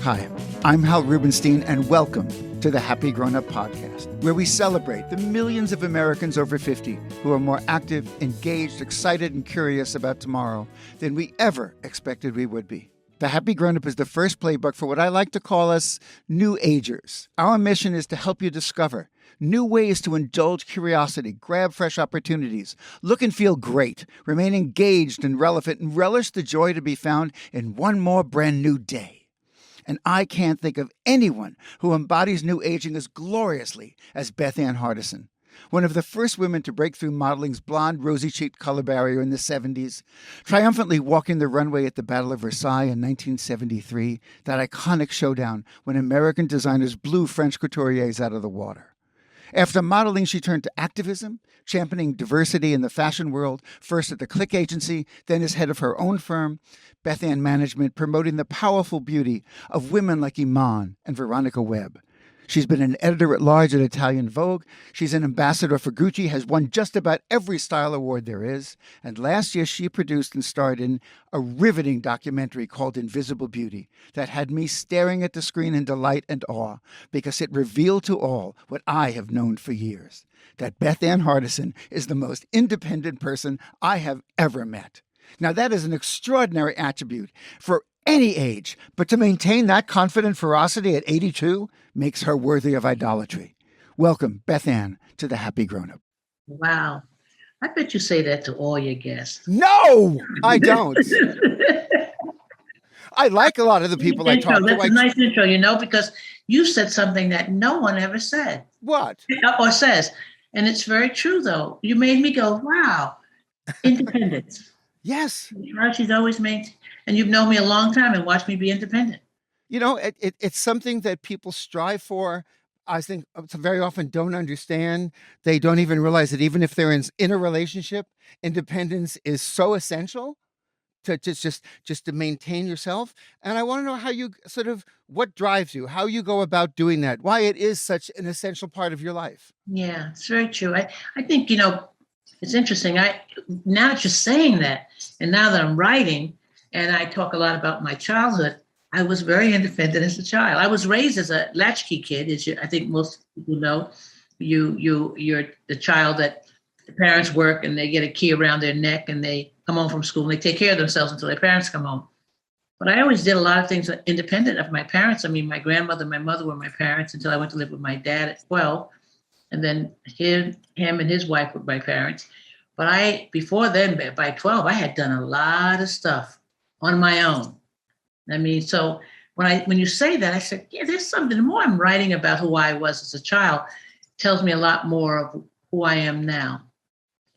Hi, I'm Hal Rubenstein, and welcome to the Happy Grown Up Podcast, where we celebrate the millions of Americans over 50 who are more active, engaged, excited, and curious about tomorrow than we ever expected we would be. The Happy Grown Up is the first playbook for what I like to call us New Agers. Our mission is to help you discover new ways to indulge curiosity, grab fresh opportunities, look and feel great, remain engaged and relevant, and relish the joy to be found in one more brand new day. And I can't think of anyone who embodies new aging as gloriously as Bethann Hardison, one of the first women to break through modeling's blonde, rosy-cheeked color barrier in the 70s, triumphantly walking the runway at the Battle of Versailles in 1973, that iconic showdown when American designers blew French couturiers out of the water. After modeling, she turned to activism, championing diversity in the fashion world, first at the Click agency, then as head of her own firm, Bethann Management, promoting the powerful beauty of women like Iman and Veronica Webb. She's been an editor-at-large at Italian Vogue. She's an ambassador for Gucci, has won just about every style award there is. And last year, she produced and starred in a riveting documentary called Invisible Beauty that had me staring at the screen in delight and awe because it revealed to all what I have known for years, that Bethann Hardison is the most independent person I have ever met. Now, that is an extraordinary attribute for any age, but to maintain that confident ferocity at 82 makes her worthy of idolatry. Welcome, Bethann, to the Happy Grown Up. Wow. I bet you say that to all your guests. No, I don't. I like a lot of the people I talk to. That's a nice intro, because you said something that no one ever said. What? Or says. And it's very true, though. You made me go, wow, independence. Yes. She's always made, and you've known me a long time and watched me be independent. It's something that people strive for. I think very often don't understand. They don't even realize that even if they're in a relationship, independence is so essential to just to maintain yourself. And I want to know how you what drives you, how you go about doing that, why it is such an essential part of your life. Yeah, it's very true. I think, it's interesting. Now that you're saying that, and now that I'm writing, and I talk a lot about my childhood, I was very independent as a child. I was raised as a latchkey kid, as I think most people know. You're the child that the parents work and they get a key around their neck and they come home from school and they take care of themselves until their parents come home. But I always did a lot of things independent of my parents. I mean, my grandmother and my mother were my parents until I went to live with my dad at 12. And then him and his wife were my parents. But before then, by 12, I had done a lot of stuff on my own. I mean, so when you say that, I said, yeah, there's something. The more I'm writing about who I was as a child, tells me a lot more of who I am now.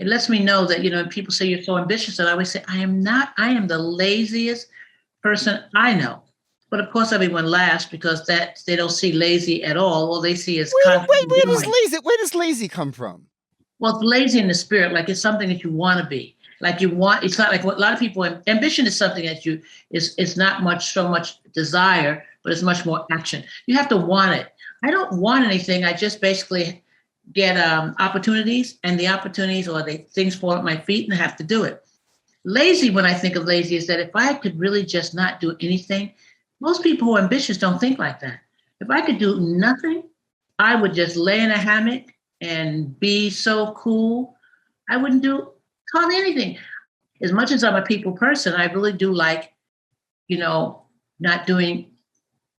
It lets me know that, people say you're so ambitious, and I always say, I am not. I am the laziest person I know. But of course, everyone laughs because that they don't see lazy at all. All they see is where does lazy come from? Well, it's lazy in the spirit, like it's something that you want to be. It's not like what a lot of people, ambition is something that it's not so much desire, but it's much more action. You have to want it. I don't want anything. I just basically get opportunities, and the opportunities or the things fall at my feet and I have to do it. Lazy, when I think of lazy, is that if I could really just not do anything, most people who are ambitious don't think like that. If I could do nothing, I would just lay in a hammock and be so cool. I wouldn't do hardly anything. As much as I'm a people person, I really do like, not doing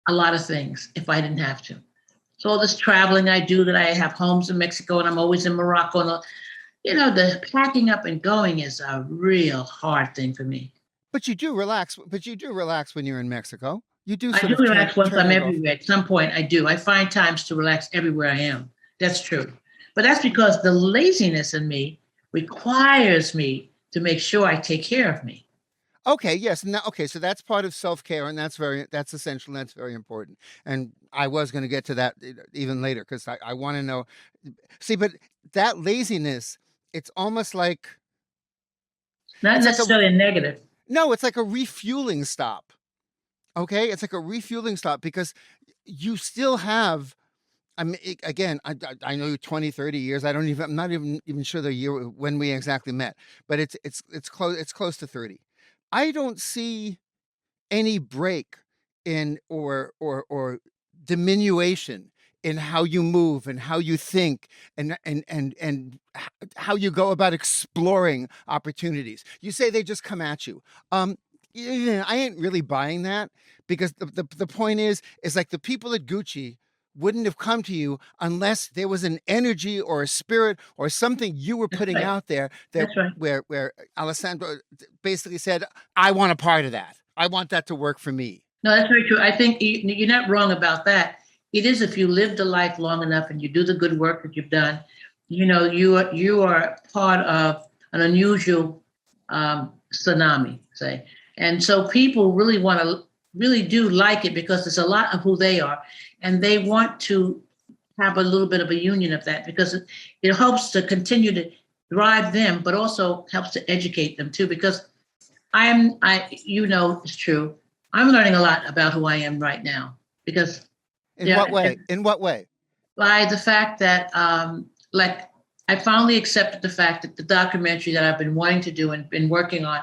a lot of things if I didn't have to. So all this traveling I do, that I have homes in Mexico and I'm always in Morocco. And, the packing up and going is a real hard thing for me. But you do relax. When you're in Mexico. You do. I do relax once I'm everywhere. At some point, I do. I find times to relax everywhere I am. That's true. But that's because the laziness in me requires me to make sure I take care of me. Okay, yes. So that's part of self-care, and that's essential, and that's very important. And I was going to get to that even later because I want to know. See, but that laziness, it's almost like not necessarily a negative. No, it's like a refueling stop. Okay, it's like a refueling stop because you still have. I mean, again, I know you 20, 30 years. I'm not even sure the year when we exactly met, but it's close to 30. I don't see any break in or diminution in how you move and how you think and how you go about exploring opportunities. You say they just come at you. Yeah, I ain't really buying that, because the point is like the people at Gucci wouldn't have come to you unless there was an energy or a spirit or something you were putting right. out there that That's right. where Alessandro basically said, I want a part of that. I want that to work for me. No, that's very true. I think you're not wrong about that. It is, if you live the life long enough and you do the good work that you've done, you are part of an unusual tsunami, say. And so people really do like it because it's a lot of who they are. And they want to have a little bit of a union of that, because it helps to continue to drive them, but also helps to educate them too. Because it's true. I'm learning a lot about who I am right now, because In what way? In what way? by the fact that, like, I finally accepted the fact that the documentary that I've been wanting to do and been working on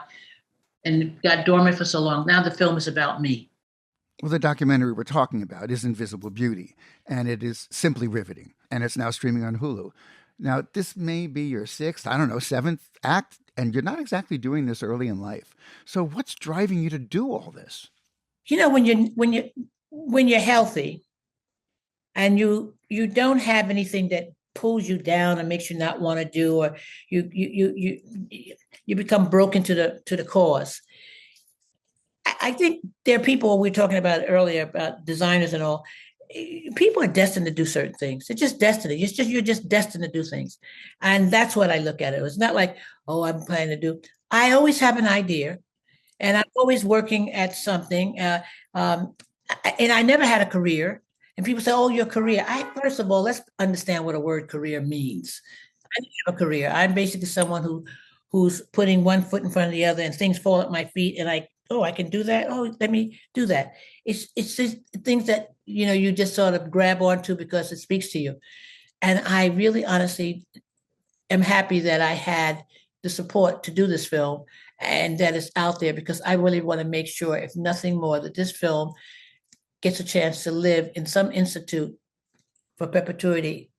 and got dormant for so long, now the film is about me. Well, the documentary we're talking about is Invisible Beauty, and it is simply riveting, and it's now streaming on Hulu. Now, this may be your sixth, I don't know, seventh act, and you're not exactly doing this early in life. So what's driving you to do all this? When you're healthy and you don't have anything that pulls you down and makes you not want to do, or you become broken to the cause. I think there are people, we were talking about earlier about designers and all. People are destined to do certain things. It's just destiny. You're just destined to do things, and that's what I look at it. It's not like, oh, I'm planning to do. I always have an idea, and I'm always working at something. And I never had a career. And people say, "Oh, your career." First of all, let's understand what a word career means. I didn't have a career. I'm basically someone who's putting one foot in front of the other, and things fall at my feet, and I can do that. Oh, let me do that. It's just things that you just sort of grab onto because it speaks to you. And I really, honestly, am happy that I had the support to do this film and that it's out there, because I really want to make sure, if nothing more, that this film gets a chance to live in some institute for perpetuity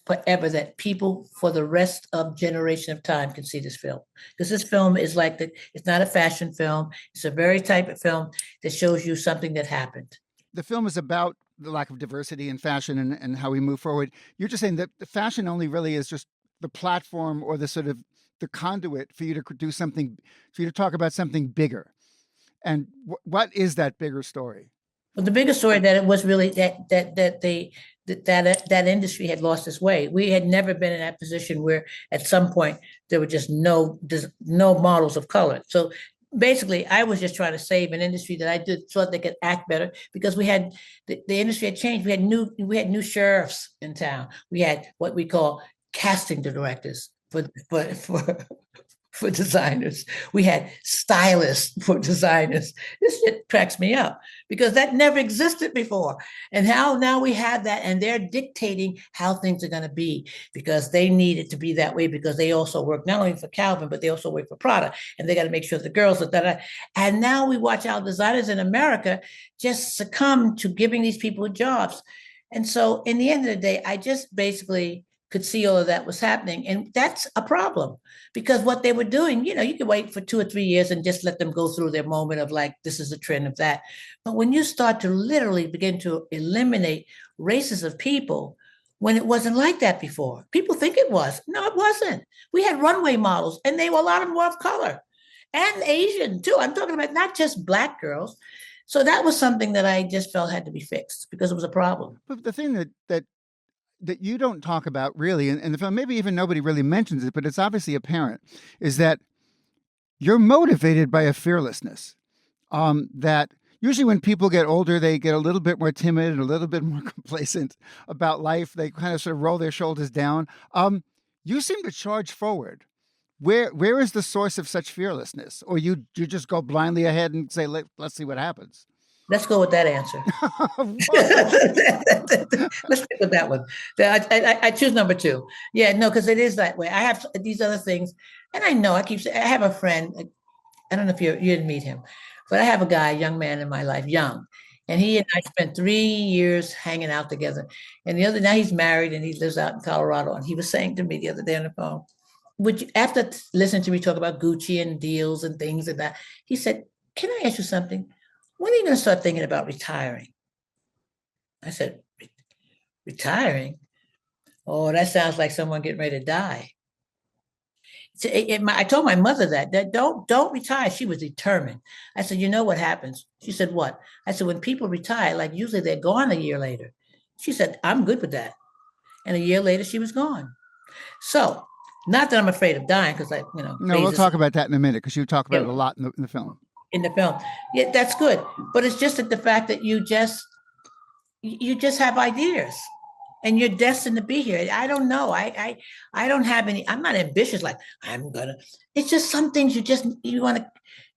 forever, that people for the rest of generation of time can see this film. Because this film is it's not a fashion film. It's a very type of film that shows you something that happened. The film is about the lack of diversity in fashion and how we move forward. You're just saying that the fashion only really is just the platform or the sort of the conduit for you to do something, for you to talk about something bigger. And what is that bigger story? Well, the bigger story that it was really that industry had lost its way. We had never been in that position where at some point there were just no models of color. So basically, I was just trying to save an industry that I thought they could act better, because we had the industry had changed. We had new sheriffs in town. We had what we call casting directors for designers. We had stylists for designers. This shit cracks me up, because that never existed before. And how now we have that, and they're dictating how things are going to be, because they need it to be that way, because they also work not only for Calvin, but they also work for Prada, and they got to make sure the girls are that. And now we watch our designers in America just succumb to giving these people jobs. And so in the end of the day, I just basically could see all of that was happening. And that's a problem, because what they were doing, you could wait for 2 or 3 years and just let them go through their moment of like, this is a trend of that. But when you start to literally begin to eliminate races of people, when it wasn't like that before, people think it was. No, it wasn't. We had runway models, and they were a lot of them were of color, and Asian too. I'm talking about not just Black girls. So that was something that I just felt had to be fixed, because it was a problem. But the thing that you don't talk about really in the film, maybe even nobody really mentions it, but it's obviously apparent, is that you're motivated by a fearlessness that usually when people get older, they get a little bit more timid and a little bit more complacent about life. They kind of sort of roll their shoulders down. You seem to charge forward. Where is the source of such fearlessness? Or you just go blindly ahead and say, let's see what happens? Let's go with that answer. Let's stick with that one. I choose number 2. Yeah, no, because it is that way. I have these other things, and I know I have a friend. I don't know if you didn't meet him, but I have a young man in my life, young. And he and I spent 3 years hanging out together. And the other now he's married and he lives out in Colorado. And he was saying to me the other day on the phone, would you, after listening to me talk about Gucci and deals and things and that, he said, "Can I ask you something? When are you going to start thinking about retiring?" I said, "Retiring? Oh, that sounds like someone getting ready to die." I told my mother that don't retire. She was determined. I said, "You know what happens?" She said, "What?" I said, "When people retire, like usually they're gone a year later." She said, "I'm good with that." And a year later, she was gone. So, not that I'm afraid of dying, because No, we'll phases talk about that in a minute because you talk about it a lot in the film. in the film. Yeah, that's good. But it's just that the fact that you just have ideas and you're destined to be here. I don't know. I don't have any, I'm not ambitious like it's just some things you want to,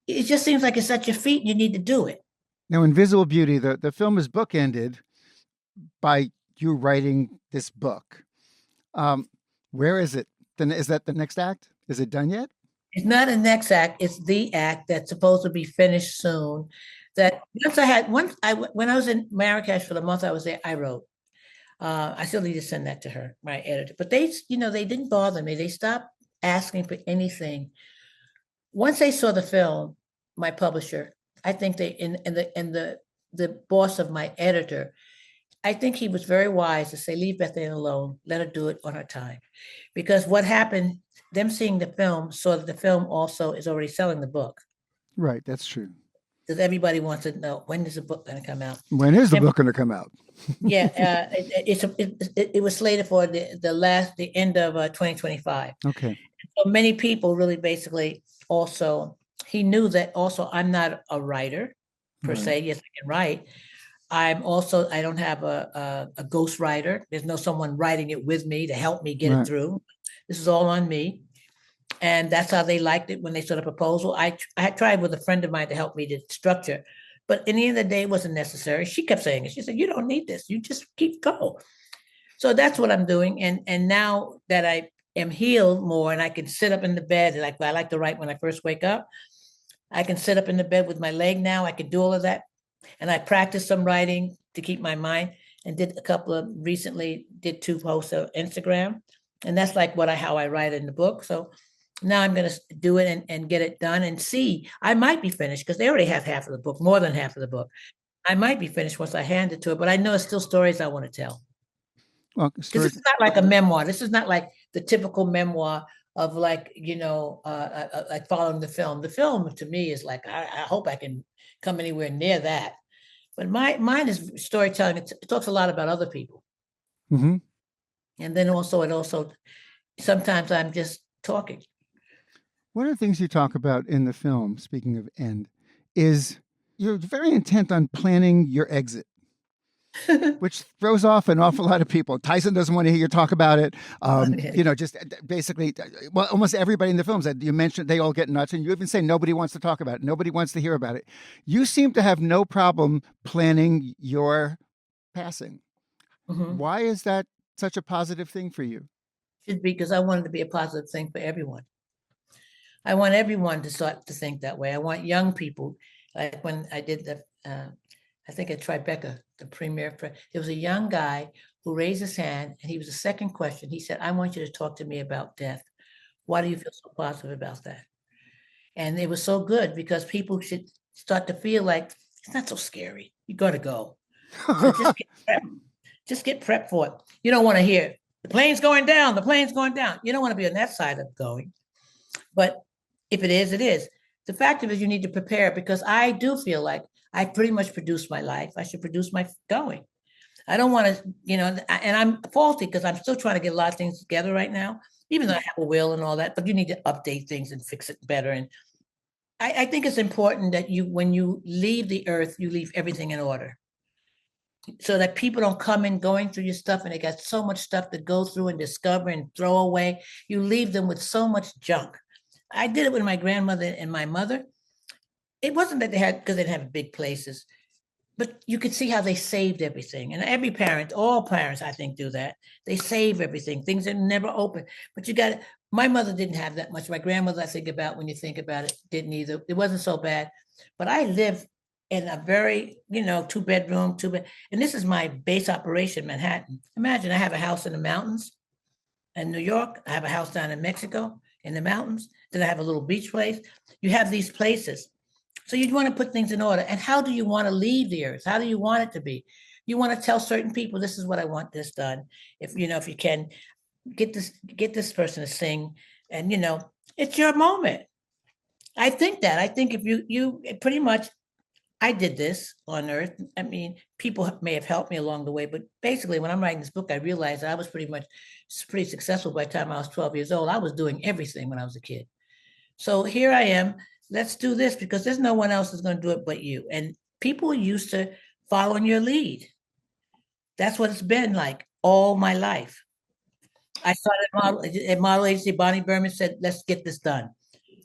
it just seems like it's at your feet and you need to do it. Now, Invisible Beauty, the film is bookended by you writing this book. Where is it? Then is that the next act? Is it done yet? It's not a next act. It's the act that's supposed to be finished soon. That when I was in Marrakesh for the month I was there, I wrote. I still need to send that to her, my editor. But they didn't bother me. They stopped asking for anything. Once they saw the film, my publisher, I think the boss of my editor, I think he was very wise to say, leave Bethann alone, let her do it on her time. Because what happened, them seeing the film, saw that the film also is already selling the book. Right, that's true. Because everybody wants to know, when is the book going to come out? When is the book going to come out? Yeah, it was slated for the end of 2025. Okay. So many people really basically also, he knew that also I'm not a writer per se. Yes, I can write. I don't have a ghost writer. There's no someone writing it with me to help me get it through. This is all on me. And that's how they liked it when they saw the proposal. I had tried with a friend of mine to help me to structure, but in the end of the day, it wasn't necessary. She kept saying it. She said, "You don't need this. You just keep going." So that's what I'm doing. And now that I am healed more and I can sit up in the bed, like I like to write when I first wake up, I can sit up in the bed with my leg now. I can do all of that. And I practiced some writing to keep my mind, and recently did 2 posts on Instagram. And that's like how I write in the book. So now I'm going to do it and get it done and see. I might be finished because they already have half of the book, more than half of the book. I might be finished once I hand it to it, but I know it's still stories I want to tell. Well, because this is not like a memoir. This is not like the typical memoir of like following the film. The film to me is like, I hope I can come anywhere near that. But mine is storytelling. It talks a lot about other people. Mm-hmm. And then also sometimes I'm just talking. One of the things you talk about in the film, speaking of end, is you're very intent on planning your exit, which throws off an awful lot of people. Tyson doesn't want to hear you talk about it. Just basically, well, almost everybody in the films that you mentioned, they all get nuts. And you even say nobody wants to talk about it. Nobody wants to hear about it. You seem to have no problem planning your passing. Mm-hmm. Why is that such a positive thing for you? Should be because I want it to be a positive thing for everyone. I want everyone to start to think that way. I want young people, like when I did I think at Tribeca, the premiere, there was a young guy who raised his hand, and he was the second question. He said, "I want you to talk to me about death. Why do you feel so positive about that?" And it was so good because people should start to feel like it's not so scary. You got to go. So just get prepped for it. You don't want to hear the plane's going down. The plane's going down. You don't want to be on that side of going. But if it is, it is. The fact of it is you need to prepare, because I do feel like I pretty much produced my life. I should produce my going. I don't want to, and I'm faulty because I'm still trying to get a lot of things together right now, even though I have a will and all that, but you need to update things and fix it better. And I think it's important that when you leave the earth, you leave everything in order, so that people don't come in going through your stuff and they got so much stuff to go through and discover and throw away. You leave them with so much junk. I did it with my grandmother and my mother. It wasn't that because they didn't have big places, but you could see how they saved everything. And all parents, I think, do that. They save everything, things that never open. But my mother didn't have that much. My grandmother, I think about, when you think about it, didn't either. It wasn't so bad. But I lived in a very, 2 bedroom, and this is my base operation, Manhattan. Imagine I have a house in the mountains in New York. I have a house down in Mexico in the mountains. Then I have a little beach place. You have these places. So you want to put things in order. And how do you want to leave the earth? How do you want it to be? You want to tell certain people, this is what I want this done. If you can get this person to sing, and it's your moment. I think if you pretty much, I did this on earth. I mean, people may have helped me along the way, but basically, when I'm writing this book, I realized that I was pretty successful by the time I was 12 years old. I was doing everything when I was a kid. So here I am. Let's do this because there's no one else that's going to do it but you. And people are used to following your lead. That's what it's been like all my life. I started at model agency. Bonnie Berman said, let's get this done.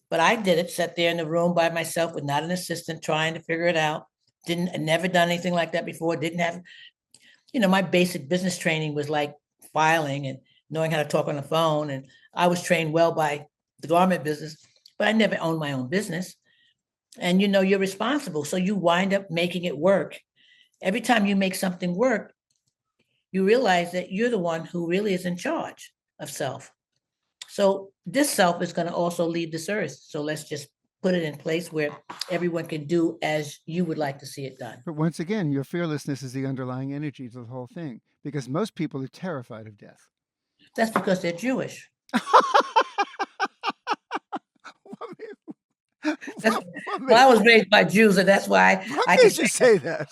But I did it, sat there in the room by myself with not an assistant trying to figure it out. Never done anything like that before. Didn't have, my basic business training was like filing and knowing how to talk on the phone. And I was trained well by the garment business, but I never owned my own business. And you're responsible. So you wind up making it work. Every time you make something work, you realize that you're the one who really is in charge of self. So this self is going to also leave this earth. So let's just put it in place where everyone can do as you would like to see it done. But once again, your fearlessness is the underlying energy to the whole thing, because most people are terrified of death. That's because they're Jewish. Well, I was raised by Jews, and that's why I can say that.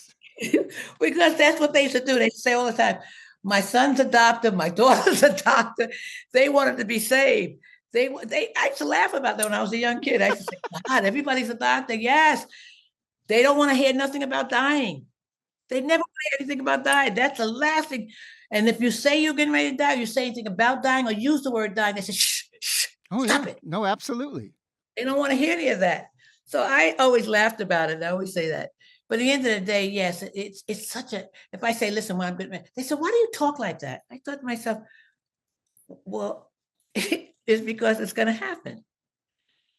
Because that's what they used to do. They say all the time, my son's a doctor, my daughter's a doctor. They wanted to be saved. I used to laugh about that when I was a young kid. I used to say, God, everybody's a doctor. Yes. They don't want to hear nothing about dying. They never want to hear anything about dying. That's the last thing. And if you say you're getting ready to die, or you say anything about dying or use the word dying, they say, shh, stop it. No, absolutely. They don't want to hear any of that. So I always laughed about it. I always say that. But at the end of the day, yes, it's such a, if I say, listen, when I'm good, they said, why do you talk like that? I thought to myself, well, it's because it's going to happen.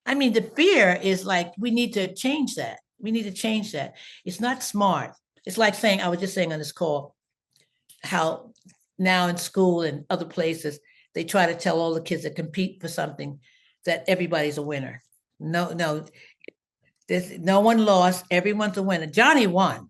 I mean, the fear is like, we need to change that. We need to change that. It's not smart. It's like saying, I was just saying on this call, how now in school and other places, they try to tell all the kids that compete for something that everybody's a winner. No, no one lost. Everyone's a winner. Johnny won,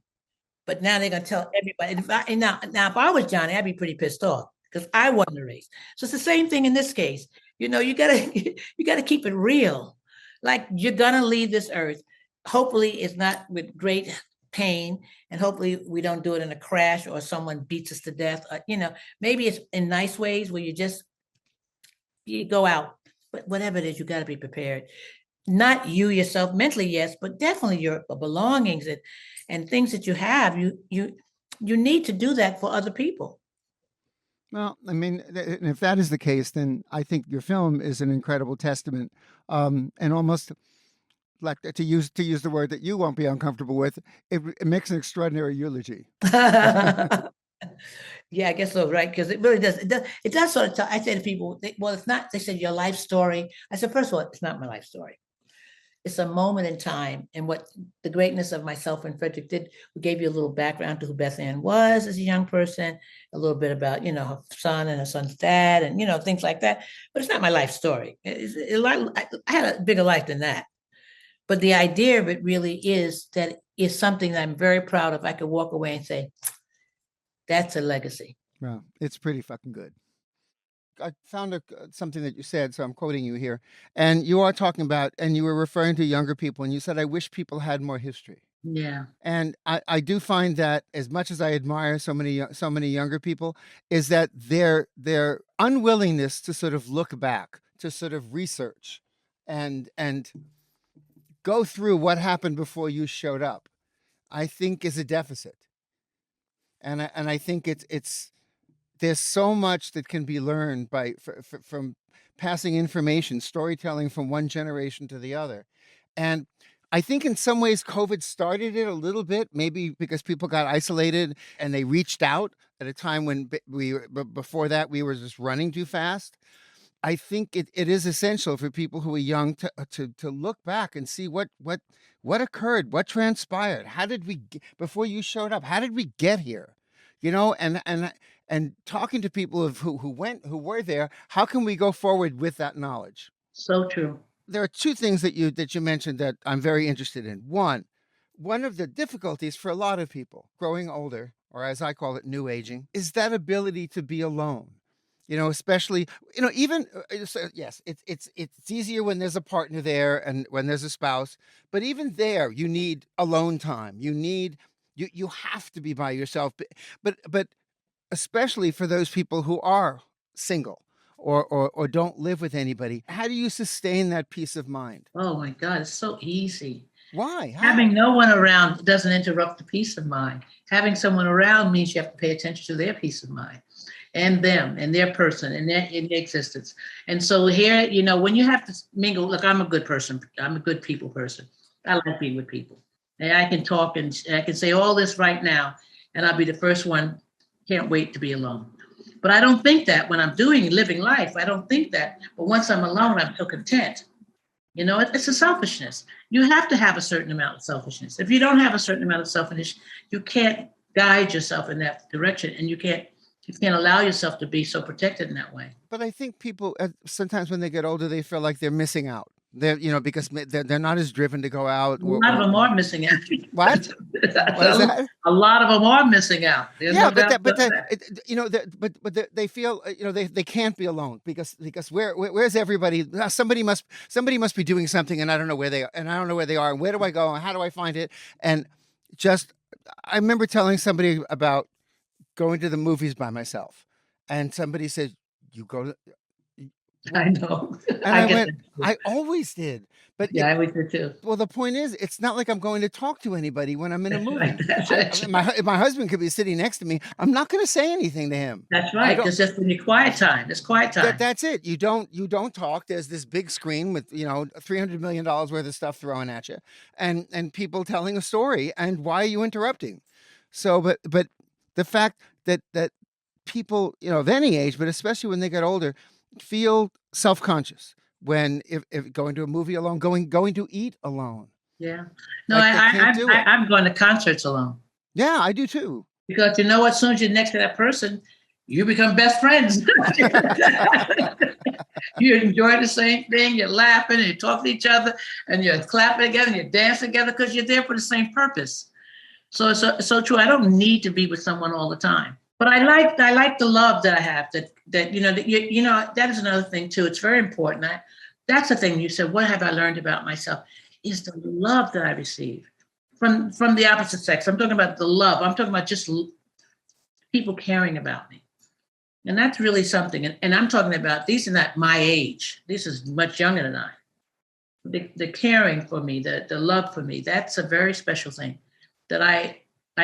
but now they're gonna tell everybody. Now, if I was Johnny, I'd be pretty pissed off because I won the race. So it's the same thing in this case. You gotta keep it real. Like, you're gonna leave this earth. Hopefully, it's not with great pain, and hopefully we don't do it in a crash or someone beats us to death. Maybe it's in nice ways where you go out, but whatever it is, you got to be prepared. Not you yourself mentally, yes, but definitely your belongings and things that you have. You need to do that for other people. Well, I mean, if that is the case, then I think your film is an incredible testament, and almost like to use the word that you won't be uncomfortable with. It makes an extraordinary eulogy. Yeah, I guess so, right? Because it really does. It does sort of. I say to people, well, it's not. They said your life story. I said, first of all, it's not my life story. It's a moment in time, and what the greatness of myself and Frederick did. We gave you a little background to who Bethann was as a young person, a little bit about her son and her son's dad, and things like that. But it's not my life story. I had a bigger life than that. But the idea of it really is that it's something that I'm very proud of. I could walk away and say, that's a legacy. Well, it's pretty fucking good. I found something that you said, so I'm quoting you here. And you are talking about, and you were referring to younger people, and you said, I wish people had more history. Yeah. And I do find that, as much as I admire so many younger people, is that their unwillingness to sort of look back, to sort of research and go through what happened before you showed up, I think is a deficit. And I think it's there's so much that can be learned from passing information, storytelling from one generation to the other. And I think in some ways COVID started it a little bit, maybe because people got isolated and they reached out at a time when before that we were just running too fast. I think it is essential for people who are young to look back and see what occurred, what transpired. How did we before you showed up? How did we get here? And talking to people who were there, how can we go forward with that knowledge? So true. There are two things that you mentioned that I'm very interested in. One of the difficulties for a lot of people growing older, or as I call it, new aging, is that ability to be alone. Especially, even yes, it's easier when there's a partner there and when there's a spouse, but even there, you need alone time. You have to be by yourself, but especially for those people who are single or don't live with anybody. How do you sustain that peace of mind? Oh my God, it's so easy. Why? How? Having no one around doesn't interrupt the peace of mind. Having someone around means you have to pay attention to their peace of mind and them and their person and their existence. And so here, when you have to mingle, look, I'm a good person. I'm a good people person. I like being with people. And I can talk and I can say all this right now, and I'll be the first one. Can't wait to be alone. But I don't think that when I'm living life. I don't think that. But once I'm alone, I'm so content. It's a selfishness. You have to have a certain amount of selfishness. If you don't have a certain amount of selfishness, you can't guide yourself in that direction, and you can't allow yourself to be so protected in that way. But I think people sometimes when they get older, they feel like they're missing out. They're because they're not as driven to go out. A lot of them are missing out. What? What is that? A lot of them are missing out. There's Yeah, no but they feel they can't be alone because where's everybody? Somebody must be doing something, and I don't know where they are, and I don't know where they are, and where do I go, and how do I find it? And I remember telling somebody about going to the movies by myself, and somebody said, "You go to." I know. And I went, I always did. But yeah, I always did too. Well, the point is, it's not like I'm going to talk to anybody when I'm in a movie. That's right. My husband could be sitting next to me. I'm not going to say anything to him. That's right. Because that's in your quiet time. It's quiet time. That's it. You don't talk. There's this big screen with $300 million worth of stuff thrown at you, and people telling a story. And why are you interrupting? So, but the fact that people of any age, but especially when they get older, feel self-conscious when if going to a movie alone, going to eat alone. Yeah. No, I'm going to concerts alone. Yeah, I do too. Because as soon as you're next to that person, you become best friends. You enjoy the same thing, you're laughing, and you talk to each other, and you're clapping together, and you dance together because you're there for the same purpose. So it's so true. I don't need to be with someone all the time. But I like the love that I have. That that is another thing too. It's very important. That's the thing you said. What have I learned about myself? Is the love that I receive from the opposite sex. I'm talking about the love. I'm talking about just people caring about me, and that's really something. And I'm talking about these are not my age. This is much younger than I. The caring for me, the love for me. That's a very special thing that I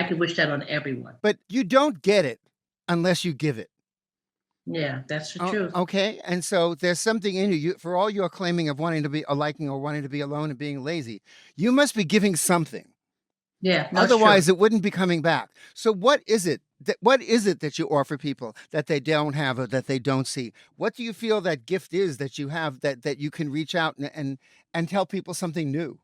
could wish that on everyone. But you don't get it unless you give it. Yeah, that's the truth. Okay. And so there's something in you, for all your claiming of wanting to be liking or wanting to be alone and being lazy, you must be giving something. Yeah. Otherwise it wouldn't be coming back. So what is it that you offer people that they don't have or that they don't see? What do you feel that gift is that you have that you can reach out and tell people something new?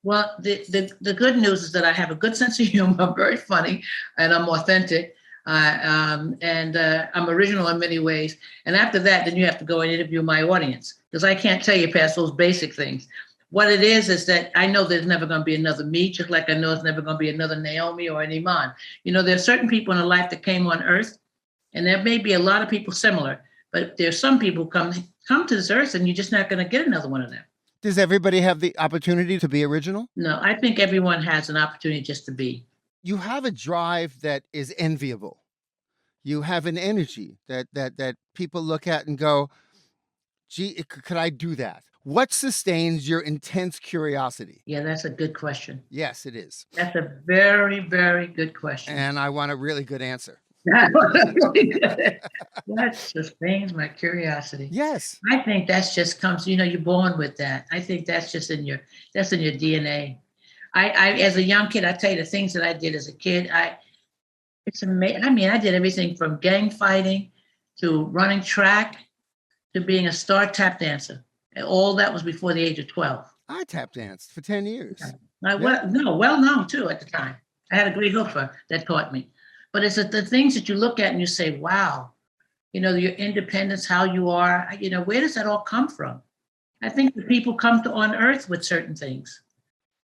Well, the good news is that I have a good sense of humor. I'm very funny, and I'm authentic, and I'm original in many ways. And after that, then you have to go and interview my audience because I can't tell you past those basic things. What it is that I know there's never going to be another me, just like I know there's never going to be another Naomi or an Iman. There are certain people in a life that came on Earth, and there may be a lot of people similar, but there's some people who come to this Earth, and you're just not going to get another one of them. Does everybody have the opportunity to be original? No, I think everyone has an opportunity just to be. You have a drive that is enviable. You have an energy that people look at and go, gee, could I do that? What sustains your intense curiosity? Yeah, that's a good question. Yes, it is. That's a very, very good question. And I want a really good answer. That sustains my curiosity. Yes. I think that's just comes, you're born with that. I think that's just in your DNA. I as a young kid, I tell you the things that I did as a kid, it's amazing. I mean, I did everything from gang fighting to running track to being a star tap dancer. And all that was before the age of 12. I tap danced for 10 years. Well known too at the time. I had a great hoofer that taught me. But it's the things that you look at and you say, wow, your independence, how you are, where does that all come from? I think the people come to on earth with certain things.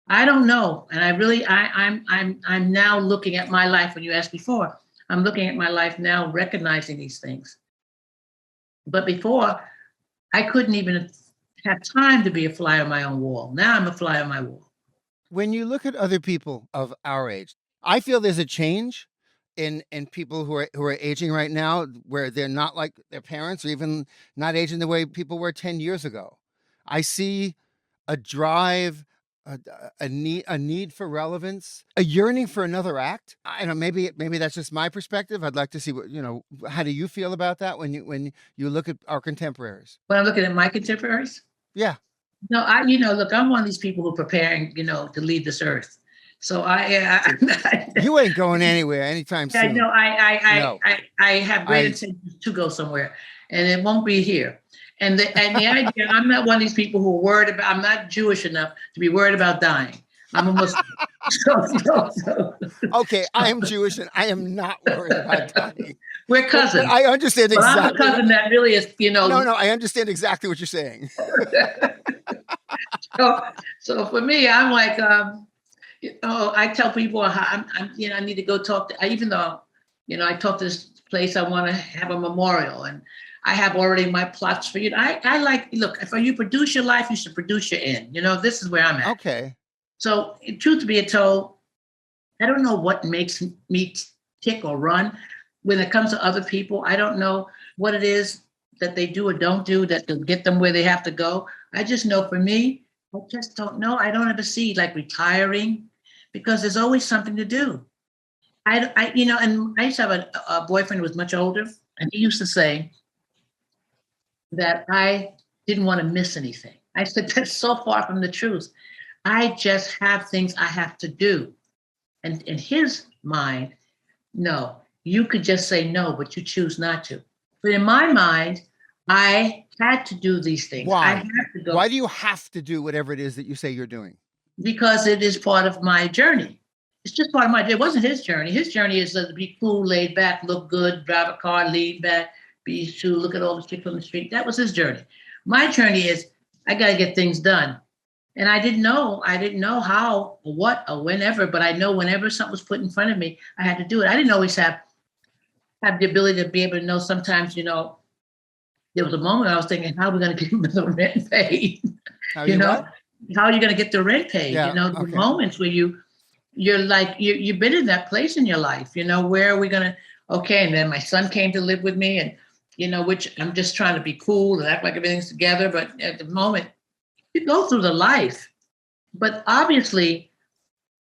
I don't know. And I'm now looking at my life. When you asked before, I'm looking at my life now, recognizing these things. But before, I couldn't even have time to be a fly on my own wall. Now I'm a fly on my wall. When you look at other people of our age, I feel there's a change in people who are aging right now, where they're not like their parents, or even not aging the way people were 10 years ago. I see a drive, a need for relevance, a yearning for another act. I know maybe that's just my perspective. I'd like to see what, how do you feel about that when you look at our contemporaries? When I'm looking at my contemporaries? Yeah. No, look, I'm one of these people who are preparing, to leave this earth. So you ain't going anywhere anytime soon. I know. I have great intentions to go somewhere, and it won't be here. And the idea, I'm not one of these people who are worried about. I'm not Jewish enough to be worried about dying. I'm a Muslim. Okay, I am Jewish, and I am not worried about dying. We're cousins. But I understand exactly. But I'm a cousin that really is, No, I understand exactly what you're saying. So for me, I'm like, I tell people I need to go talk to, even though, I talk to this place, I want to have a memorial, and I have already my plots for you. I like, look, if you produce your life, you should produce your end. This is where I'm at. Okay. So truth be told, I don't know what makes me tick or run when it comes to other people. I don't know what it is that they do or don't do that to get them where they have to go. I just know for me, I just don't know. I don't ever see like retiring, because there's always something to do. And I used to have a boyfriend who was much older, and he used to say that I didn't want to miss anything. I said, that's so far from the truth. I just have things I have to do. And in his mind, no, you could just say no, but you choose not to. But in my mind, I had to do these things. Why? I have to go. Why do you have to do whatever it is that you say you're doing? Because it is part of my journey. It's just part of my journey. It wasn't his journey. His journey is to be cool, laid back, look good, drive a car, lean back, look at all the chicks on the street. That was his journey. My journey is I got to get things done. And I didn't know how or what or whenever, but I know whenever something was put in front of me, I had to do it. I didn't always have the ability to be able to know. Sometimes, there was a moment I was thinking, how are we going to get the rent paid? How are you going to get the rent paid? Yeah, The moments where you're like, you've been in that place in your life, where are we going to, okay. And then my son came to live with me, and, which I'm just trying to be cool and act like everything's together. But at the moment, you go through the life. But obviously,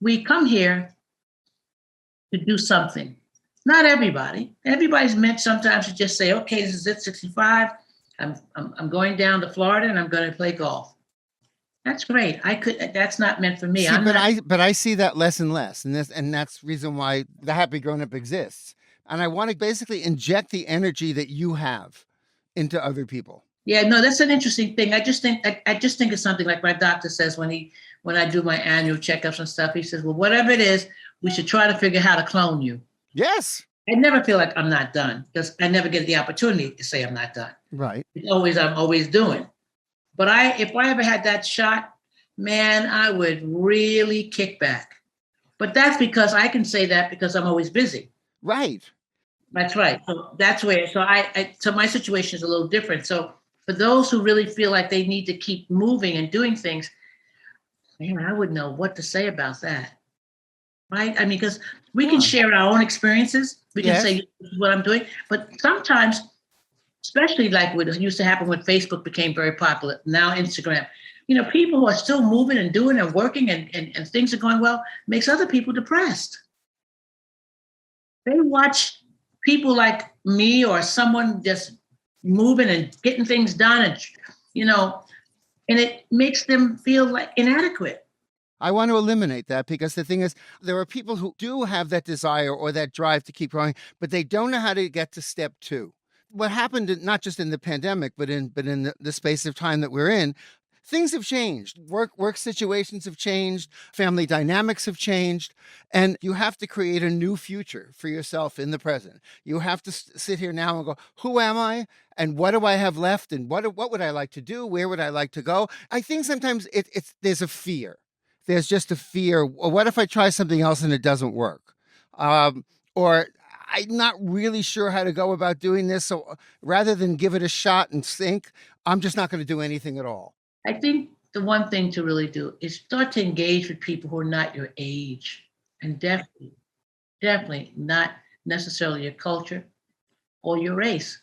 we come here to do something. Not everybody. Everybody's meant sometimes to just say, okay, this is it, 65. I'm going down to Florida and I'm going to play golf. That's great. That's not meant for me. But I see that less and less. And that's the reason why the Happy Grown Up exists. And I want to basically inject the energy that you have into other people. Yeah, no, that's an interesting thing. I just think it's something like my doctor says when I do my annual checkups and stuff. He says, well, whatever it is, we should try to figure out how to clone you. Yes. I never feel like I'm not done, because I never get the opportunity to say I'm not done. Right. I'm always doing. But if I ever had that shot, man, I would really kick back. But that's because I can say that because I'm always busy. Right. That's right. So that's where. So my situation is a little different. So for those who really feel like they need to keep moving and doing things, man, I wouldn't know what to say about that. Right? I mean, because we can share our own experiences. We can say, this is what I'm doing. But sometimes, especially like what used to happen when Facebook became very popular, now Instagram, people who are still moving and doing and working and things are going well, makes other people depressed. They watch people like me or someone just moving and getting things done, and it makes them feel like inadequate. I want to eliminate that, because the thing is, there are people who do have that desire or that drive to keep growing, but they don't know how to get to step 2. what happened, not just in the pandemic, but in the space of time that we're in, things have changed. Work situations have changed. Family dynamics have changed. And you have to create a new future for yourself in the present. You have to sit here now and go, who am I? And what do I have left? And what would I like to do? Where would I like to go? I think sometimes there's a fear. There's just a fear. Well, what if I try something else and it doesn't work? Or I'm not really sure how to go about doing this. So rather than give it a shot and sink, I'm just not going to do anything at all. I think the one thing to really do is start to engage with people who are not your age, and definitely not necessarily your culture or your race.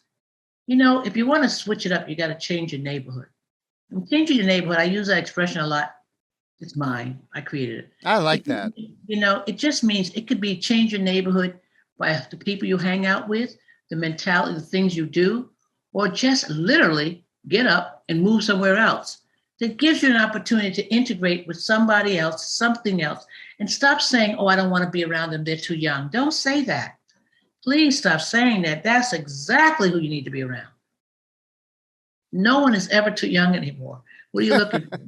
If you want to switch it up, you got to change your neighborhood. And changing your neighborhood, I use that expression a lot. It's mine. I created it. I like that. It just means it could be change your neighborhood by the people you hang out with, the mentality, the things you do, or just literally get up and move somewhere else. That gives you an opportunity to integrate with somebody else, something else, and stop saying, oh, I don't want to be around them. They're too young. Don't say that. Please stop saying that. That's exactly who you need to be around. No one is ever too young anymore. What are you looking for?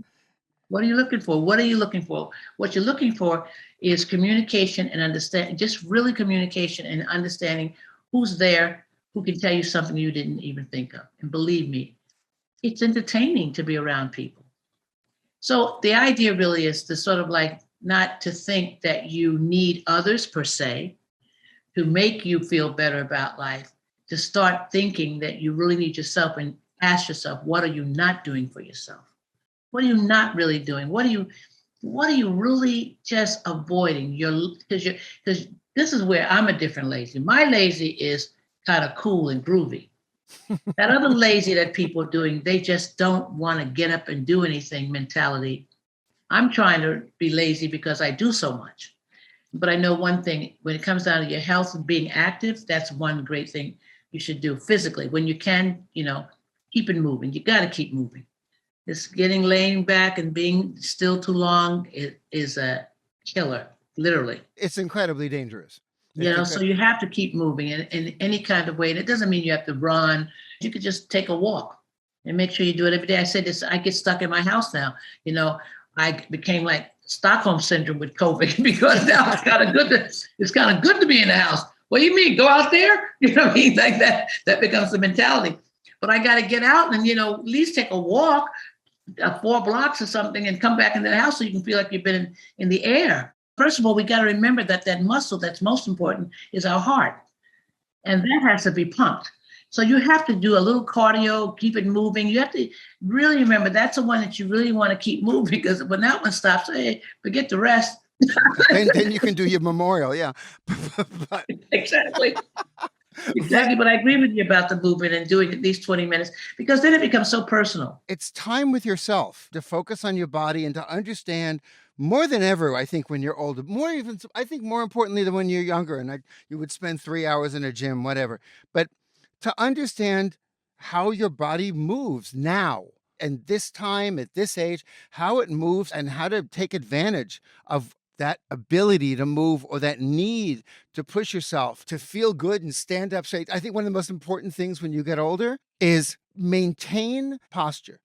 What are you looking for? What are you looking for? What you're looking for is communication and understanding, just really communication and understanding who's there, who can tell you something you didn't even think of. And believe me, it's entertaining to be around people. So the idea really is to sort of like not to think that you need others per se to make you feel better about life, to start thinking that you really need yourself and ask yourself, what are you not doing for yourself? What are you not really doing? What are you really just avoiding? Because this is where I'm a different lazy. My lazy is kind of cool and groovy. That other lazy that people are doing, they just don't want to get up and do anything mentality. I'm trying to be lazy because I do so much. But I know one thing, when it comes down to your health and being active, that's one great thing you should do physically. When you can, keep it moving. You got to keep moving. This laying back and being still too long is a killer, literally. It's incredibly dangerous. So you have to keep moving in any kind of way. And it doesn't mean you have to run. You could just take a walk and make sure you do it every day. I said this, I get stuck in my house now. I became like Stockholm syndrome with COVID because now it's kind of good to be in the house. What do you mean? Go out there? You know what I mean? Like that becomes the mentality. But I got to get out and, at least take a walk, 4 blocks or something, and come back into the house so you can feel like you've been in the air. First of all, we got to remember that muscle that's most important is our heart. And that has to be pumped. So you have to do a little cardio, keep it moving. You have to really remember that's the one that you really want to keep moving, because when that one stops, hey, forget the rest. then you can do your memorial, yeah. Exactly. Exactly, but I agree with you about the movement and doing at least 20 minutes, because then it becomes so personal. It's time with yourself to focus on your body and to understand more than ever, I think, when you're older, more importantly than when you're younger, and you would spend 3 hours in a gym, whatever. But to understand how your body moves now and this time at this age, how it moves and how to take advantage of that ability to move or that need to push yourself to feel good and stand up straight. I think one of the most important things when you get older is maintain posture.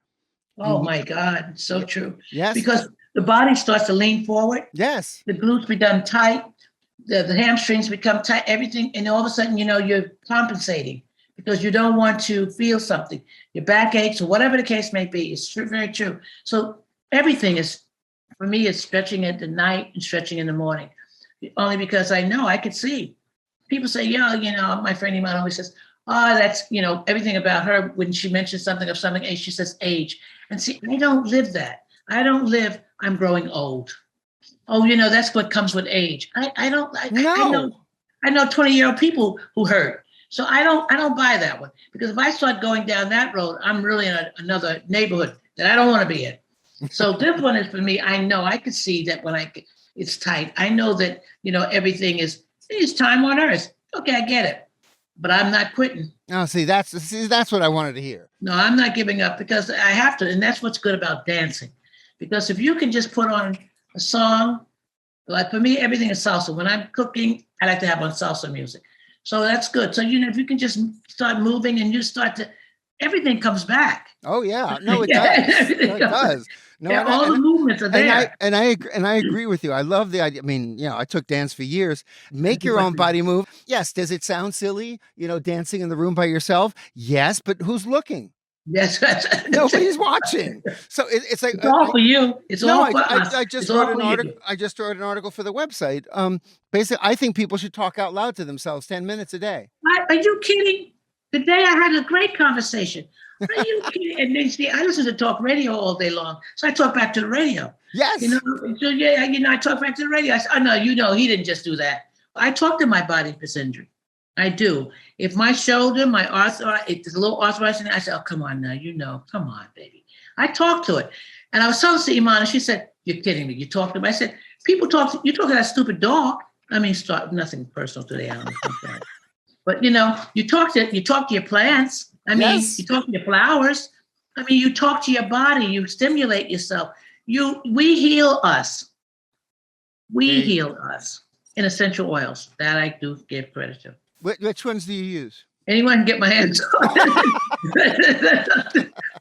Oh my God, so true. Yes. Because the body starts to lean forward. Yes. The glutes become tight. The hamstrings become tight, everything. And all of a sudden, you're compensating because you don't want to feel something. Your back aches or whatever the case may be. It's very true. So everything is, for me, it's stretching at the night and stretching in the morning. Only because I know I could see. People say, my friend Iman always says, that's, everything about her when she mentions something of something age, she says age. And see, I don't live that. I don't live, I'm growing old. Oh, that's what comes with age. I know 20-year-old people who hurt. So I don't buy that one, because if I start going down that road, I'm really in another neighborhood that I don't want to be in. So this one is for me. I know I could see that when it's tight. I know that, everything is time on earth. Okay, I get it, but I'm not quitting. Oh, that's what I wanted to hear. No, I'm not giving up, because I have to. And that's what's good about dancing, because if you can just put on a song, like for me, everything is salsa. When I'm cooking, I like to have on salsa music. So that's good. So, if you can just start moving and you start to, everything comes back. Oh yeah, no, it Yeah, does. everything No, it comes back. does. No, Yeah, all the movements are there. and I agree with you. I love the idea. I mean, I took dance for years. Make your own body move. Yes. Does it sound silly? Dancing in the room by yourself? Yes, but who's looking? Yes, Nobody's watching. So it's like it's all for you. It's no, all for us. I just It's all wrote an for you. article. I just wrote an article for the website. Basically, I think people should talk out loud to themselves 10 minutes a day. Are you kidding? Today I had a great conversation. Are you kidding? And then see, I listen to talk radio all day long, so I talk back to the radio. Yes. So yeah, I talk back to the radio. I said, oh no, he didn't just do that. I talk to my body if it's injured. I do. If my shoulder, my arthritis, it's a little arthritis, I said, oh, come on now, come on, baby. I talk to it. And I was telling to Iman, and she said, you're kidding me. You talk to him. I said, you talk to that stupid dog. I mean, nothing personal today. I don't know. But you talk to your plants. I mean, Yes. You talk to your flowers. I mean, you talk to your body. You stimulate yourself. We heal us. We heal us in essential oils. That I do give credit to. Which ones do you use? Anyone can get my hands on.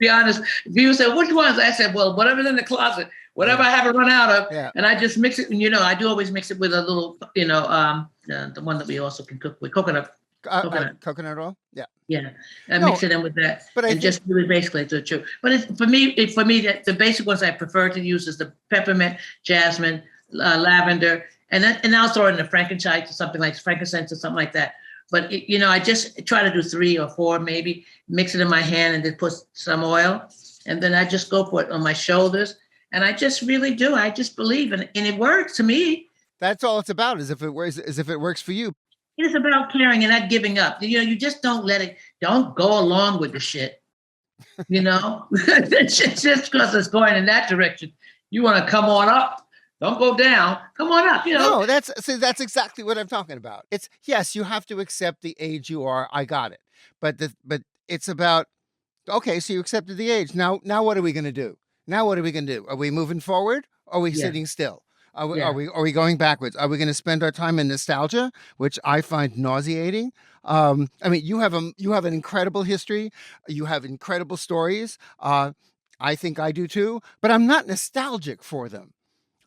Be honest. People say, which ones? I said, well, whatever's in the closet, whatever I haven't run out of. Yeah. And I just mix it. And, I do always mix it with a little, the one that we also can cook with coconut oil. Yeah. Yeah. I mix it in with that. But just really basically it's true. But for me, the basic ones I prefer to use is the peppermint, jasmine, lavender, and I'll throw it in a frankincense or something like that. But I just try to do 3 or 4, maybe mix it in my hand and then put some oil. And then I just go for it on my shoulders. And I just really do. I just believe and it works to me. That's all it's about, is if it works for you. It is about caring and not giving up. You just don't go along with the shit. Just because it's going in that direction. You want to come on up. Don't go down. Come on up. No, that's exactly what I'm talking about. It's yes, you have to accept the age you are. I got it. But it's about, okay, so you accepted the age. Now what are we going to do? Are we moving forward? Or are we sitting still? Are we going backwards? Are we going to spend our time in nostalgia, which I find nauseating? I mean, you have an incredible history. You have incredible stories. I think I do too. But I'm not nostalgic for them.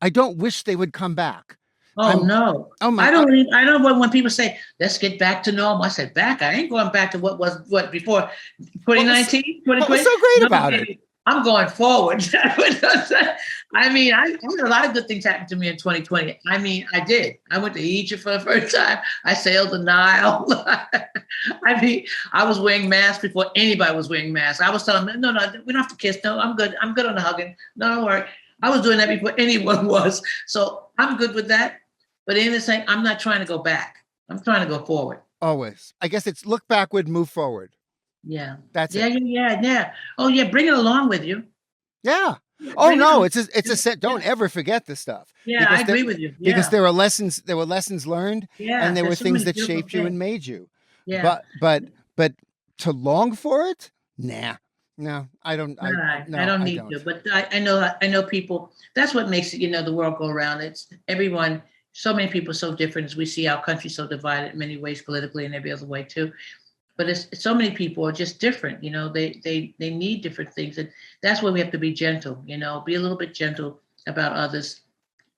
I don't wish they would come back. No. Oh my! I don't when people say, let's get back to normal. I said, back? I ain't going back to what before 2019, 2020. What's so great about it? I'm going forward. I mean, I had a lot of good things happen to me in 2020. I mean, I did. I went to Egypt for the first time. I sailed the Nile. I mean, I was wearing masks before anybody was wearing masks. I was telling them, no, we don't have to kiss. No, I'm good. I'm good on the hugging. No, don't worry. I was doing that before anyone was. So I'm good with that. But in the same, I'm not trying to go back. I'm trying to go forward. Always. I guess it's look backward, move forward. Yeah. That's it. Yeah. Oh, yeah. Bring it along with you. Yeah. Oh, no. It's a set. Don't ever forget this stuff. Yeah, I agree with you. Yeah. Because there were lessons learned. Yeah, and there were things that shaped you and made you. Yeah. But to long for it? Nah. No, I don't. I don't need to. But I know people. That's what makes it, the world go around. It's everyone. So many people so different, as we see our country so divided in many ways, politically and every other way too. But it's so many people are just different. They need different things, and that's why we have to be gentle. Be a little bit gentle about others.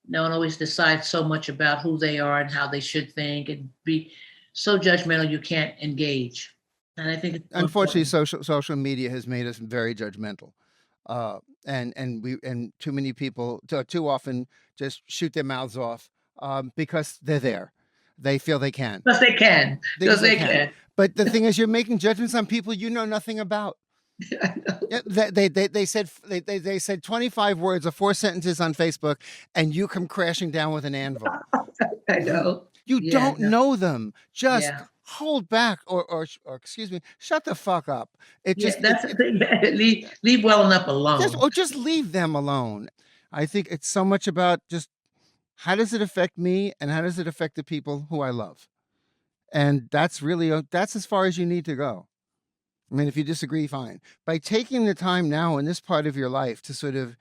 Don't always decide so much about who they are and how they should think, and be so judgmental you can't engage. And I think, unfortunately, social media has made us very judgmental, and too many people too often just shoot their mouths off because they're there. They feel they can. Because they can. Because they can. But the thing is, you're making judgments on people you know nothing about. I know. They said 25 words or 4 sentences on Facebook, and you come crashing down with an anvil. I know. You don't know them. Just hold back, or excuse me, shut the fuck up. Leave well enough alone. Just leave them alone. I think it's so much about just how does it affect me, and how does it affect the people who I love, and that's as far as you need to go. I mean, if you disagree, fine. By taking the time now in this part of your life to sort of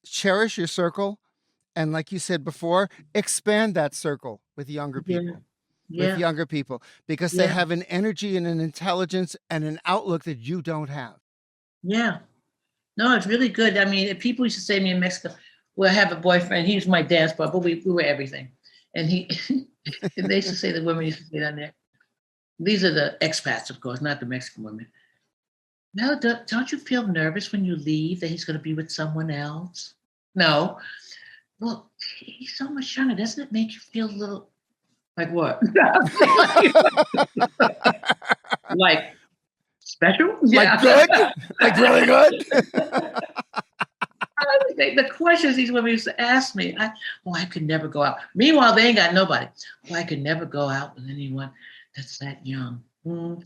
cherish your circle, and like you said before, expand that circle with younger people. Yeah. younger people because they Yeah. have an energy and an intelligence and an outlook that you don't have. Yeah. No, it's really good. I mean, if people used to say to me in Mexico, well, I have a boyfriend. He was my dance partner, but we were everything. And and they used to say, the women used to say down there, these are the expats, of course, not the Mexican women. No, don't you feel nervous when you leave that he's going to be with someone else? No. Well, he's so much younger. Doesn't it make you feel a little like what? Like special? Like good? Like really good? The questions these women used to ask me, I could never go out. Meanwhile, they ain't got nobody. I could never go out with anyone that's that young. All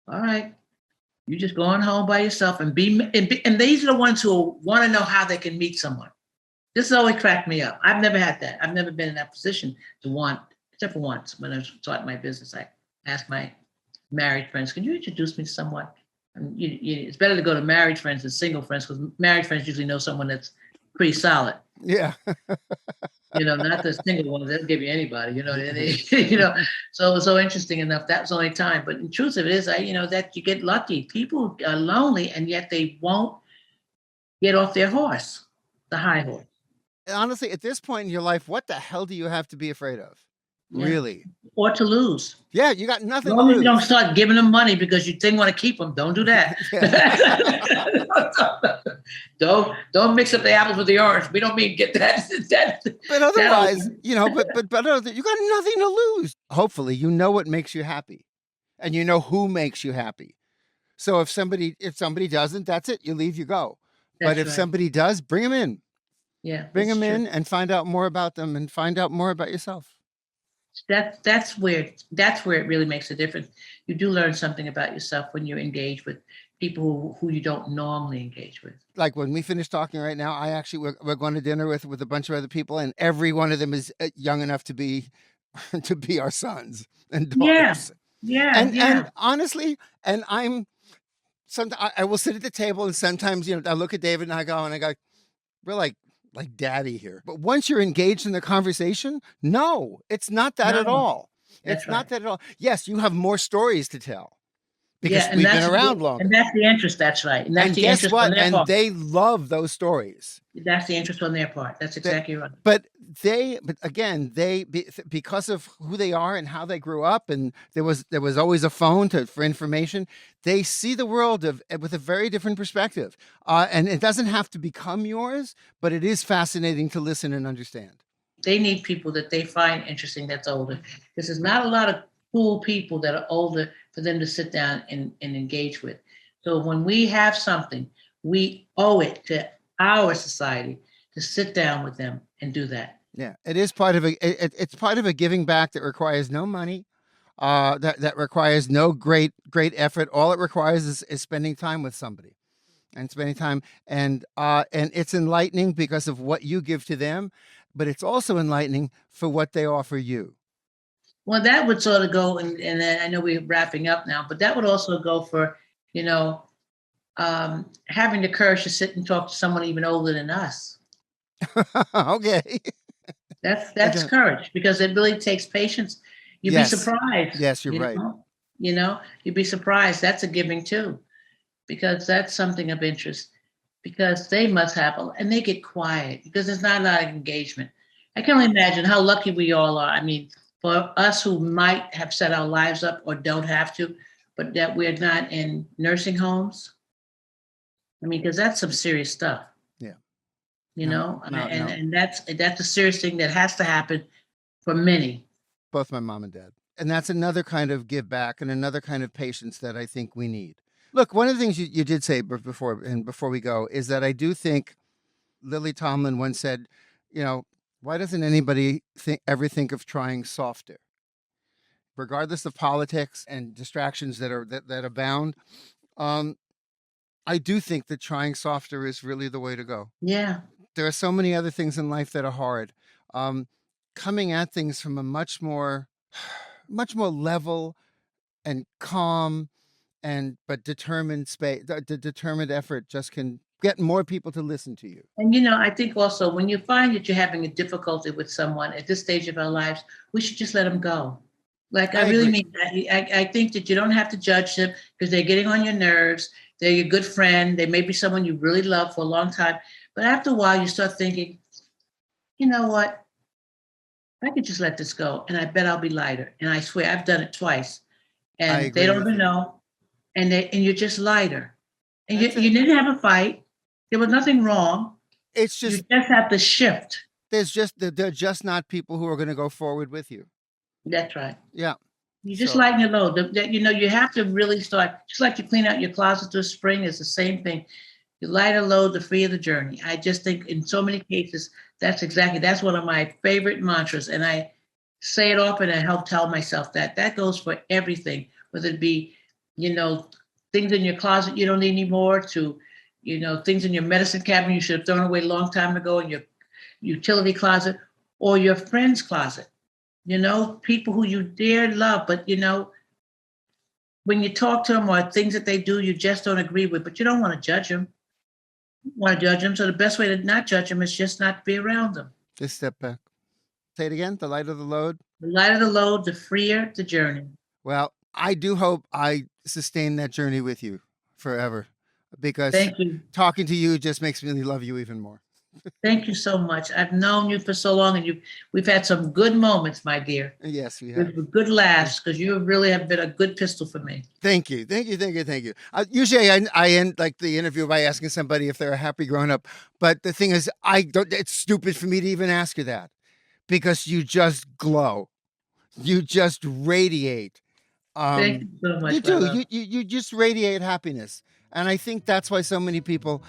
right. You just going home by yourself and and these are the ones who want to know how they can meet someone. This has always cracked me up. I've never had that. I've never been in that position to want, except for once when I was starting my business. I asked my married friends, "Can you introduce me to someone?" And it's better to go to married friends than single friends because married friends usually know someone that's pretty solid. Yeah. Not the single ones. They'll give you anybody. So it was so interesting enough. That was the only time. But in truth of it is, that you get lucky. People are lonely, and yet they won't get off their horse, the high horse. Honestly, at this point in your life, what the hell do you have to be afraid of? Yeah. Really? Or to lose. Yeah, you got nothing to Long as lose. you don't start giving them money because you didn't want to keep them. Don't do that. Don't mix up the apples with the orange. We don't mean get that. But otherwise, but you got nothing to lose. Hopefully, you know what makes you happy, and you know who makes you happy. So if somebody doesn't, that's it. You leave, you go. But if somebody does, bring them in. Yeah, bring them in and find out more about them and find out more about yourself. That's where it really makes a difference. You do learn something about yourself when you engage with people who you don't normally engage with. Like when we finish talking right now, we're going to dinner with a bunch of other people, and every one of them is young enough to be our sons and daughters. And honestly, and I will sit at the table, and sometimes I look at David and I go, we're like daddy here. But once you're engaged in the conversation, no, it's not that at all. It's not that at all. Yes, you have more stories to tell because we've been around longer. And that's the interest. That's right. And that's the guess interest what? on their part. They love those stories. That's the interest on their part. That's exactly right. But again, because of who they are and how they grew up, and there was always a phone for information. They see the world with a very different perspective, and it doesn't have to become yours, but it is fascinating to listen and understand. They need people that they find interesting that's older, because there's not a lot of cool people that are older for them to sit down and engage with. So when we have something, we owe it to our society to sit down with them and do that. Yeah, it is part of it's part of a giving back that requires no money, that requires no great effort. All it requires is spending time with somebody, and spending time, and it's enlightening because of what you give to them, but it's also enlightening for what they offer you. Well, that would sort of go, and I know we're wrapping up now, but that would also go for having the courage to sit and talk to someone even older than us. Okay. That's courage, because it really takes patience. You'd be surprised. Yes, you're right. You'd be surprised. That's a giving too, because that's something of interest, because they must have, and they get quiet because there's not a lot of engagement. I can only imagine how lucky we all are. I mean, for us who might have set our lives up or don't have to, but that we're not in nursing homes. I mean, because that's some serious stuff. Yeah. And that's a serious thing that has to happen for many. Both my mom and dad. And that's another kind of give back and another kind of patience that I think we need. Look, one of the things you did say before we go is that I do think Lily Tomlin once said, why doesn't anybody ever think of trying softer? Regardless of politics and distractions that abound, I do think that trying softer is really the way to go. Yeah. There are so many other things in life that are hard. Coming at things from a much more level and calm but determined determined effort just can get more people to listen to you. And I think also when you find that you're having a difficulty with someone at this stage of our lives, we should just let them go. Like, I I really agree. mean that. I think that you don't have to judge them because they're getting on your nerves. They're your good friend. They may be someone you really love for a long time. But after a while, you start thinking, you know what? I could just let this go, and I bet I'll be lighter. And I swear, I've done it twice, I and they agree don't with even you. know, and you're just lighter, and That's you it. didn't have a fight. There was nothing wrong. It's You just just have to shift. they're just not people who are going to go forward with you. That's right. Yeah. You just So lighten your load. You have to really start, just like you clean out your closet this spring, it's the same thing. The lighter load, the freer the journey. I just think in so many cases, that's one of my favorite mantras. And I say it often and I help tell myself that. That goes for everything, whether it be, you know, things in your closet you don't need anymore to, things in your medicine cabinet you should have thrown away a long time ago in your utility closet or your friend's closet. People who you dear love, but when you talk to them or things that they do, you just don't agree with, but you don't want to judge them. You want to judge them. So the best way to not judge them is just not be around them. just step back. Say it again. The lighter the load. The lighter the load, the freer the journey. Well, I do hope I sustain that journey with you forever, because Thank you. talking to you just makes me love you even more. Thank you so much. I've known you for so long, and we've had some good moments, my dear. Yes, we have. With good laughs, because you really have been a good pistol for me. Thank you. Thank you. Thank you. Thank you. Usually I end like the interview by asking somebody if they're a happy grown up. But the thing is, it's stupid for me to even ask you that, because you just glow. You just radiate. Thank you so much, You my do. love. You just radiate happiness. And I think that's why so many people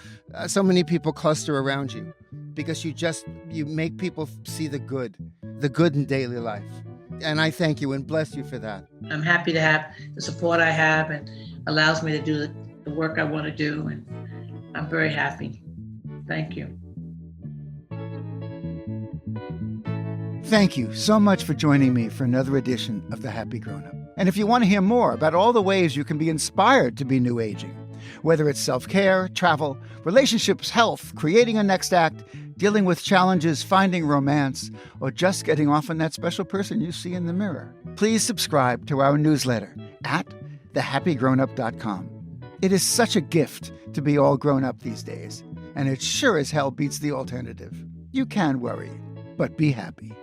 cluster around you, because you make people see the good in daily life. And I thank you and bless you for that. I'm happy to have the support I have and allows me to do the work I want to do. And I'm very happy. Thank you. Thank you so much for joining me for another edition of The Happy Grown Up. And if you want to hear more about all the ways you can be inspired to be new aging, whether it's self-care, travel, relationships, health, creating a next act, dealing with challenges, finding romance, or just getting off on that special person you see in the mirror, please subscribe to our newsletter at thehappygrownup.com. It is such a gift to be all grown up these days, and it sure as hell beats the alternative. You can worry, but be happy.